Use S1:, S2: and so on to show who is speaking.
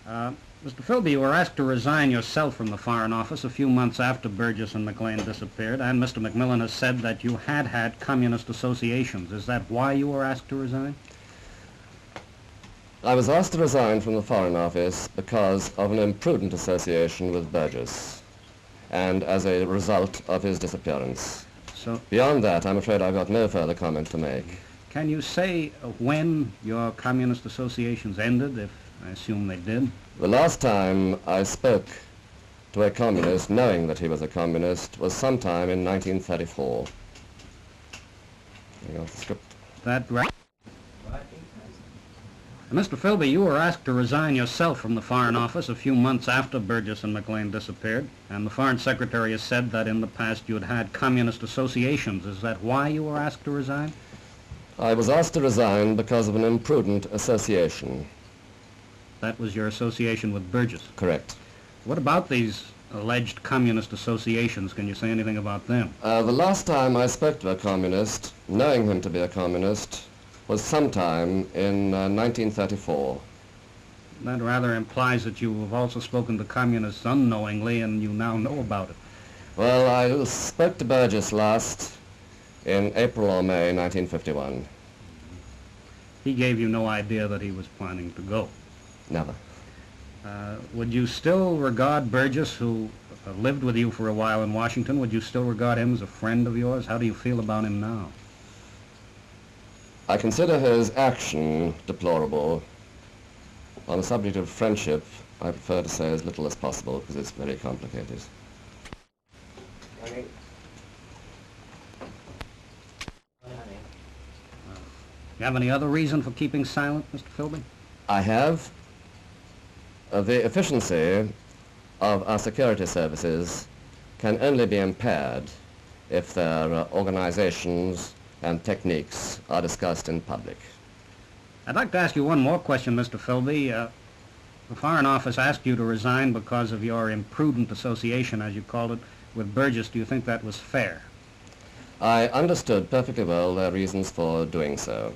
S1: Mr. Philby, you were asked to resign yourself from the Foreign Office a few months after Burgess and McLean disappeared, and Mr. McMillan has said that you had communist associations. Is that why you were asked to resign?
S2: I was asked to resign from the Foreign Office because of an imprudent association with Burgess, and as a result of his disappearance.
S1: So,
S2: beyond that, I'm afraid I've got no further comment to make.
S1: Can you say when your communist associations ended, if I assume they did?
S2: The last time I spoke to a communist, knowing that he was a communist, was sometime in 1934. You got the script.
S1: That right? Mr. Philby, you were asked to resign yourself from the Foreign Office a few months after Burgess and McLean disappeared, and the Foreign Secretary has said that in the past you had communist associations. Is that why you were asked to resign?
S2: I was asked to resign because of an imprudent association.
S1: That was your association with Burgess?
S2: Correct.
S1: What about these alleged communist associations? Can you say anything about them?
S2: The last time I spoke to a communist, knowing him to be a communist, was sometime in 1934.
S1: That rather implies that you have also spoken to communists unknowingly and you now know about it.
S2: Well, I spoke to Burgess last in April or May 1951.
S1: He gave you no idea that he was planning to go?
S2: Never.
S1: Would you still regard Burgess, who lived with you for a while in Washington, would you still regard him as a friend of yours? How do you feel about him now?
S2: I consider his action deplorable. On the subject of friendship, I prefer to say as little as possible because it's very complicated.
S1: You have any other reason for keeping silent, Mr. Philby?
S2: I have. The efficiency of our security services can only be impaired if their organizations and techniques are discussed in public.
S1: I'd like to ask you one more question, Mr. Philby. The Foreign Office asked you to resign because of your imprudent association, as you called it, with Burgess. Do you think that was fair?
S2: I understood perfectly well their reasons for doing so.